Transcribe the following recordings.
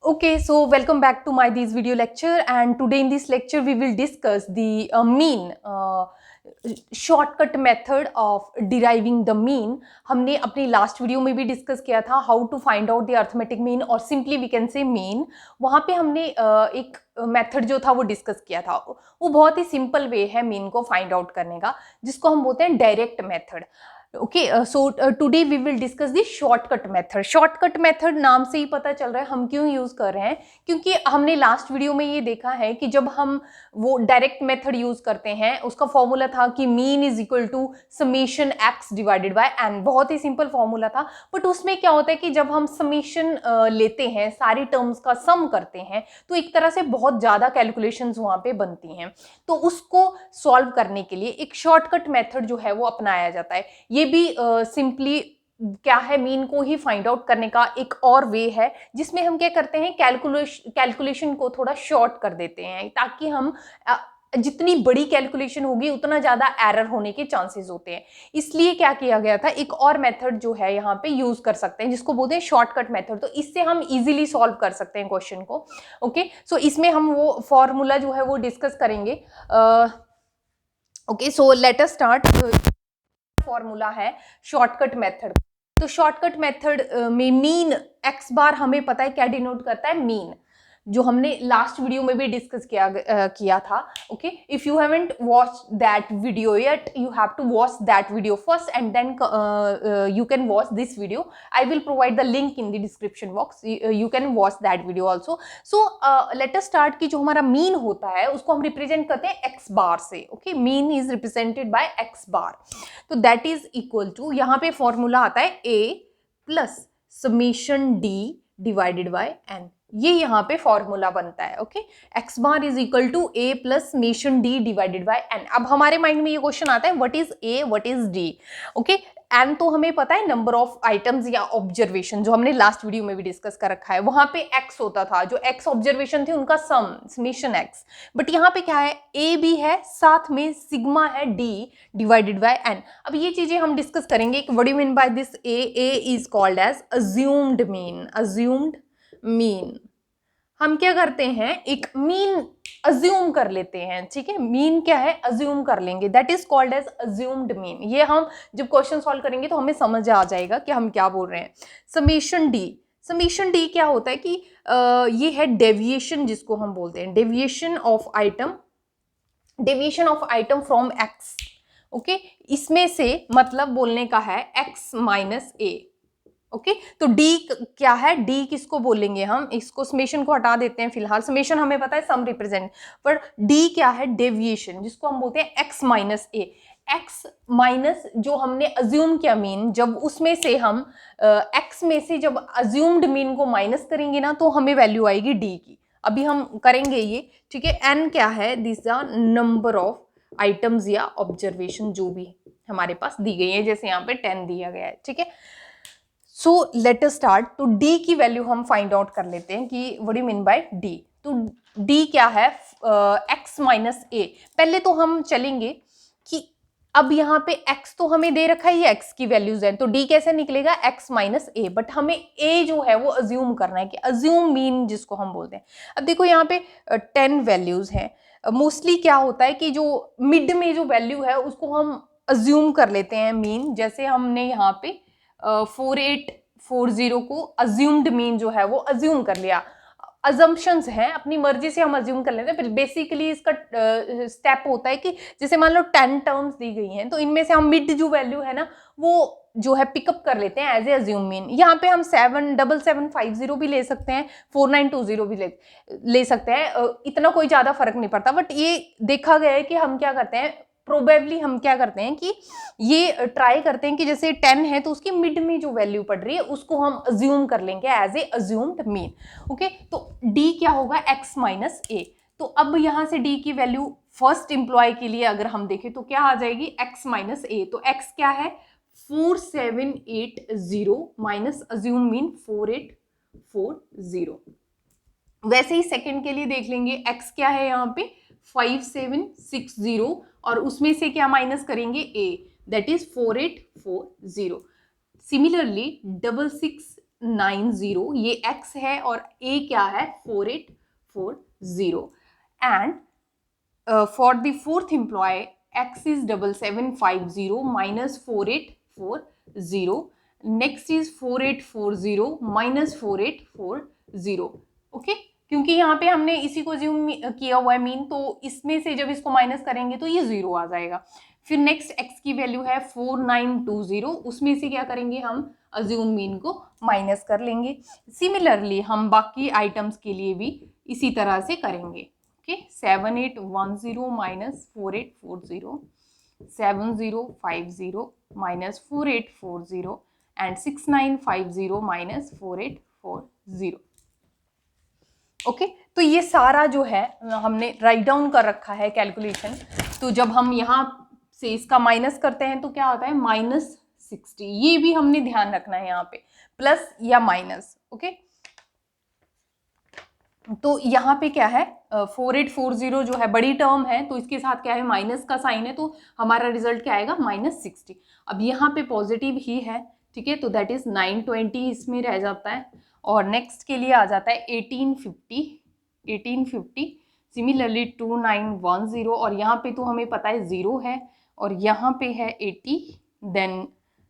Okay, so welcome back to my this video lecture, and today in this lecture we will discuss the mean shortcut method of deriving the mean. हमने अपनी last video में भी discuss किया था how to find out the arithmetic mean और simply we can say mean. वहाँ पे हमने एक मेथड जो था वो डिस्कस किया था. वो बहुत ही सिंपल वे है मीन को फाइंड आउट करने का, जिसको हम बोलते हैं direct method. Okay, so today we will discuss the shortcut method. Shortcut method नाम से ही पता चल रहा है हम क्यों यूज कर रहे हैं, क्योंकि हमने लास्ट वीडियो में ये देखा है कि जब हम वो डायरेक्ट मेथड यूज करते हैं उसका फॉर्मूला था कि mean is equal to summation X divided by N. बहुत ही सिंपल फॉर्मूला था, बट उसमें क्या होता है कि जब हम समेशन लेते हैं, सारी टर्म्स का सम करते हैं, तो एक तरह से बहुत ज्यादा कैलकुलेशंस वहां पे बनती हैं. तो उसको सॉल्व करने के लिए एक शॉर्टकट मेथड जो है वो अपनाया जाता है. ये भी सिंपली क्या है, मीन को ही फाइंड आउट करने का एक और वे है, जिसमें हम क्या करते हैं, कैलकुलेशन को थोड़ा शॉर्ट कर देते हैं, ताकि हम जितनी बड़ी कैलकुलेशन होगी उतना ज्यादा एरर होने के चांसेस होते हैं. इसलिए क्या किया गया था, एक और मेथड जो है यहाँ पे यूज कर सकते हैं, जिसको बोलते हैं शॉर्टकट मेथड. तो इससे हम इजीली सॉल्व कर सकते हैं क्वेश्चन को. ओके, सो इसमें हम वो फॉर्मूला जो है वो डिस्कस करेंगे. ओके, सो लेट अस स्टार्ट. फॉर्मूला है शॉर्टकट मेथड. तो शॉर्टकट मेथड में मीन एक्स बार हमें पता है क्या डिनोट करता है, मीन, जो हमने लास्ट वीडियो में भी डिस्कस किया था. Okay, if you haven't watch that video yet, you have to watch that video first and then you can watch this video. I will provide the link in the description box, you can watch that video also. So let us start कि जो हमारा mean होता है उसको हम represent करते हैं X bar से. Okay, mean is represented by X bar. तो दैट इज इक्वल टू, यहाँ पे फॉर्मूला आता है A plus summation D divided by N. ये यहाँ पे फॉर्मूला बनता है. Okay, X bar is equal to A plus summation D divided by N. अब हमारे माइंड में ये क्वेश्चन आता है, what is A, what is D. Okay, N तो हमें पता है नंबर ऑफ आइटम्स या ऑब्जर्वेशन, जो हमने लास्ट वीडियो में भी डिस्कस कर रखा है. वहां पे एक्स होता था, जो एक्स ऑब्जर्वेशन थे उनका सम, समेशन एक्स. बट यहाँ पे क्या है, ए भी है, साथ में सिग्मा है डी डिवाइडेड बाय एन. अब ये चीजें हम डिस्कस करेंगे. What do you mean by this A is called as assumed mean. Assumed mean, हम क्या करते हैं, एक मीन अज्यूम कर लेते हैं. ठीक है, मीन क्या है, अज्यूम कर लेंगे. That is called as assumed mean. ये हम जब क्वेश्चन सॉल्व करेंगे तो हमें समझ आ जाएगा कि हम क्या बोल रहे हैं. समेशन डी, समेशन डी क्या होता है कि ये है डेविएशन, जिसको हम बोलते हैं deviation of item, deviation of item from x. Okay, इसमें से मतलब बोलने का है एक्स माइनस ए. ओके, तो डी क्या है, डी किसको बोलेंगे हम, इसको समेशन को हटा देते हैं फिलहाल. समेशन हमें पता है सम रिप्रेजेंट, पर डी क्या है, डेविएशन, जिसको हम बोलते हैं एक्स माइनस ए. एक्स माइनस जो हमने अज्यूम किया मीन, जब उसमें से हम एक्स में से जब अज्यूम्ड मीन को माइनस करेंगे ना, तो हमें वैल्यू आएगी डी की. अभी हम करेंगे ये. ठीक है, एन क्या है, this are number of items या ऑब्जर्वेशन जो भी हमारे पास दी गई है, जैसे यहाँ पे 10 दिया गया है. ठीक है, सो लेट अस स्टार्ट. तो डी की वैल्यू हम फाइंड आउट कर लेते हैं कि what do you mean bye D. तो डी क्या है, एक्स माइनस ए. पहले तो हम चलेंगे कि अब यहाँ पे x तो हमें दे रखा है, ये x की वैल्यूज है, तो d कैसे निकलेगा, x माइनस ए. बट हमें a जो है वो अज्यूम करना है, कि अज्यूम मीन जिसको हम बोलते हैं. अब देखो यहाँ पे 10 वैल्यूज हैं. मोस्टली क्या होता है कि जो मिड में जो वैल्यू है उसको हम अज्यूम कर लेते हैं मीन. जैसे हमने यहाँ पे 4840 को अज्यूम्ड मीन जो है वो अज्यूम कर लिया. अजम्पशंस हैं, अपनी मर्जी से हम अज्यूम कर लेते हैं. फिर बेसिकली इसका स्टेप होता है कि जैसे मान लो 10 टर्म्स दी गई हैं, तो इनमें से हम मिड जो वैल्यू है ना वो जो है पिकअप कर लेते हैं एज ए अज्यूम मीन. यहाँ पे हम 77750 भी ले सकते हैं, 4920 भी ले सकते हैं. इतना कोई ज्यादा फर्क नहीं पड़ता. बट ये देखा गया है कि हम क्या करते हैं, प्रोबेबली हम क्या करते हैं कि ये ट्राई करते हैं कि जैसे 10 है तो उसकी मिड में जो वैल्यू पड़ रही है उसको हम अज्यूम कर लेंगे as a assumed mean. Okay, तो d क्या होगा, x माइनस ए. तो अब यहाँ से d की वैल्यू फर्स्ट एम्प्लॉय के लिए अगर हम देखें तो क्या आ जाएगी, x माइनस ए. तो x क्या है, 4780 माइनस अज्यूम मीन 4840. वैसे ही सेकंड के लिए देख लेंगे, x क्या है यहाँ पे 5760, और उसमें से क्या माइनस करेंगे, a, दैट इज 4840. सिमिलरली 66 490, ये x है और a क्या है 4840, and for the fourth employee x is 7750 minus 4840, next is 4840 minus 4840, okay. क्योंकि यहाँ पे हमने इसी को ज्यूम किया हुआ है मीन, तो इसमें से जब इसको माइनस करेंगे तो ये 0 आ जाएगा। फिर नेक्स्ट x की वैल्यू है 4920, उसमें से क्या करेंगे हम अज्यूम मीन को माइनस कर लेंगे। सिमिलरली हम बाकी आइटम्स के लिए भी इसी तरह से करेंगे, okay. 7810 minus 4840, 7050 minus 4840 and 6950 minus 4840, okay. तो ये सारा जो है हमने राइट डाउन कर रखा है कैलकुलेशन। तो जब हम यहाँ से इसका माइनस करते हैं तो क्या होता है -60, ये भी हमने ध्यान रखना है यहाँ पे, प्लस या माइनस, ओके। तो यहाँ पे क्या है 4840 जो है बड़ी टर्म है, तो इसके साथ क्या है माइनस का साइन है, तो हमारा रिजल्ट क्या आएगा -60। अब यहाँ पे पॉजिटिव ही है, ठीक है, तो दैट इज 920 इसमें रह जाता है। और नेक्स्ट के लिए आ जाता है 1850, सिमिलरली 2910, और यहाँ पे तो हमें पता है 0 है, और यहाँ पे है 80, देन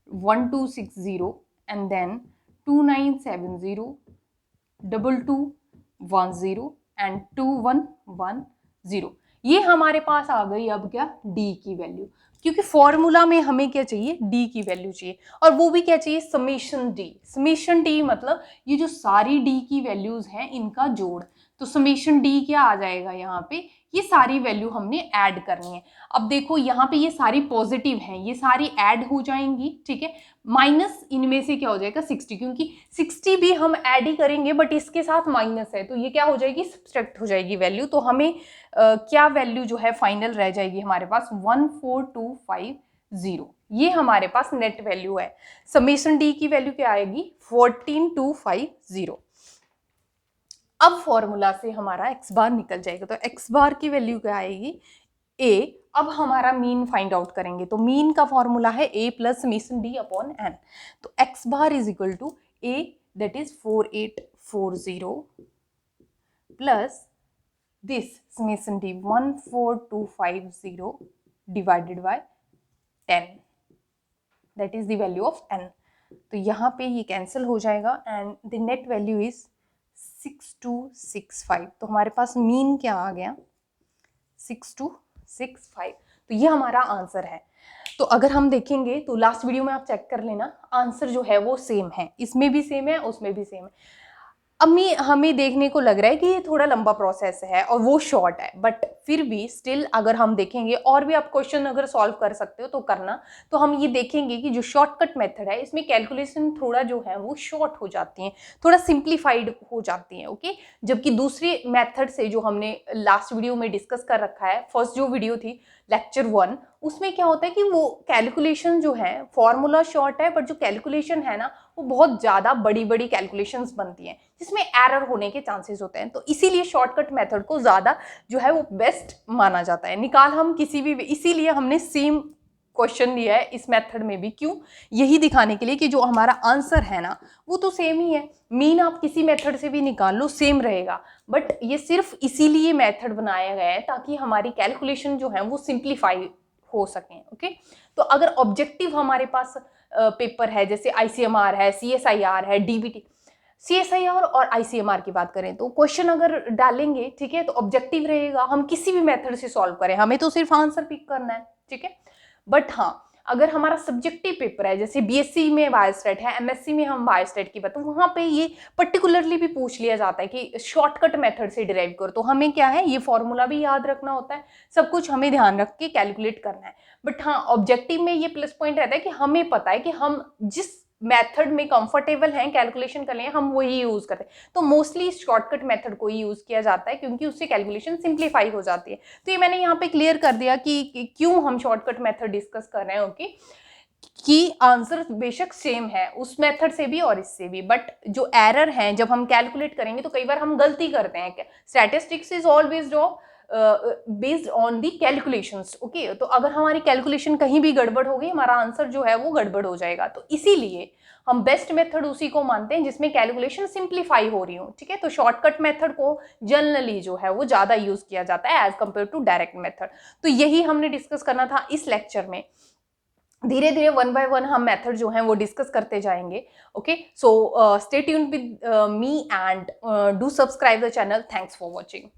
1260 एंड देन 2970, 2210 एंड 2110। ये हमारे पास आ गई अब क्या डी की वैल्यू, क्योंकि फॉर्मूला में हमें क्या चाहिए डी की वैल्यू चाहिए, और वो भी क्या चाहिए समेशन डी। समेशन डी मतलब ये जो सारी डी की वैल्यूज हैं इनका जोड़, तो समेशन डी क्या आ जाएगा यहाँ पे, ये सारी वैल्यू हमने ऐड करनी है। अब देखो यहाँ पे ये सारी पॉजिटिव हैं, ये सारी ऐड हो जाएंगी, ठीक है, माइनस इनमें से क्या हो जाएगा 60, क्योंकि 60 भी हम ऐड ही करेंगे बट इसके साथ माइनस है, तो ये क्या हो जाएगी सब्ट्रैक्ट हो जाएगी वैल्यू। तो हमें क्या वैल्यू जो है फाइनल रह जाएगी हमारे पास 14250, ये हमारे पास नेट वैल्यू है। समेशन डी की वैल्यू क्या आएगी 14250। अब फॉर्मूला से हमारा x बार निकल जाएगा, तो x बार की वैल्यू क्या आएगी a। अब हमारा मीन फाइंड आउट करेंगे, तो मीन का फॉर्मूला है a plus summation d upon n। तो x बार is equal to a that is 4840 plus this summation d 14250 divided by 10, that is the value of n। तो यहाँ पे ये कैंसिल हो जाएगा and the net value is 6265। तो हमारे पास मीन क्या आ गया 6265। तो ये हमारा आंसर है। तो अगर हम देखेंगे तो लास्ट वीडियो में आप चेक कर लेना, आंसर जो है वो सेम है, इसमें भी सेम है उसमें भी सेम है। अब हमें देखने को लग रहा है कि ये थोड़ा लंबा प्रोसेस है और वो शॉर्ट है, बट फिर भी स्टिल अगर हम देखेंगे और भी आप क्वेश्चन अगर सॉल्व कर सकते हो तो करना। तो हम ये देखेंगे कि जो शॉर्टकट मेथड है इसमें कैलकुलेशन थोड़ा जो है वो शॉर्ट हो जाती हैं, थोड़ा सिंप्लीफाइड हो जाती हैं, ओके। जबकि दूसरे मेथड से जो हमने लास्ट वीडियो में डिस्कस कर रखा है, फर्स्ट जो वीडियो थी लेक्चर 1, उसमें क्या होता है कि वो कैलकुलेशन जो है फॉर्मूला शॉर्ट है बट जो कैलकुलेशन है ना वो बहुत ज़्यादा बड़ी बड़ी कैलकुलेशंस बनती हैं जिसमें एरर होने के चांसेस होते हैं। तो इसीलिए शॉर्टकट मेथड को ज़्यादा जो है वो बेस्ट माना जाता है। निकाल हम किसी भी, इसीलिए हमने सेम क्वेश्चन लिया है इस मेथड में भी, क्यों, यही दिखाने के लिए कि जो हमारा आंसर है ना वो तो सेम ही है। मीन आप किसी मेथड से भी निकाल लो सेम रहेगा, बट ये सिर्फ इसीलिए मेथड बनाया गया है ताकि हमारी कैलकुलेशन जो है वो सिंप्लीफाई हो सकें, ओके। तो अगर ऑब्जेक्टिव हमारे पास पेपर है, जैसे ICMR है, CSIR है, DBT, CSIR और ICMR की बात करें तो क्वेश्चन अगर डालेंगे, ठीक है, तो ऑब्जेक्टिव रहेगा, हम किसी भी मेथड से सॉल्व करें, हमें तो सिर्फ आंसर पिक करना है, ठीक है। बट हाँ, अगर हमारा सब्जेक्टिव पेपर है, जैसे BSc में बायोस्टैट है, MSc में हम बायोस्टैट की बात, तो वहाँ पे ये पर्टिकुलरली भी पूछ लिया जाता है कि शॉर्टकट मेथड से डिराइव करो, तो हमें क्या है ये फॉर्मूला भी याद रखना होता है, सब कुछ हमें ध्यान रख के कैलकुलेट करना है। बट हाँ, ऑब्जेक्टिव में ये प्लस पॉइंट रहता है कि हमें पता है कि हम जिस मेथड में कंफर्टेबल हैं कैलकुलेशन करने हैं हम वही यूज करते हैं। तो मोस्टली शॉर्टकट मेथड को ही यूज किया जाता है क्योंकि उससे कैलकुलेशन सिंप्लीफाई हो जाती है। तो ये मैंने यहाँ पे क्लियर कर दिया कि क्यों हम शॉर्टकट मेथड डिस्कस कर रहे हैं, ओके, कि आंसर बेशक सेम है उस मेथड से भी और इससे भी, बट जो एरर हैं जब हम कैलकुलेट करेंगे तो कई बार हम गलती करते हैं। Statistics is always based on the calculations. Okay, तो अगर हमारी कैलकुलेशन कहीं भी गड़बड़ हो गई, हमारा आंसर जो है वो गड़बड़ हो जाएगा। तो इसीलिए हम बेस्ट मेथड उसी को मानते हैं जिसमें कैलकुलेशन सिंप्लीफाई हो रही हो। ठीक है, तो शॉर्टकट मेथड को जनरली जो है वो ज़्यादा यूज किया जाता है as compare to direct method. तो यही हमने डिस्कस करना था इस लेक्चर में। धीरे धीरे वन बाय वन हम मेथड जो हैं वो डिस्कस करते जाएंगे। Okay, so stay tuned with me and do subscribe the channel. Thanks for watching.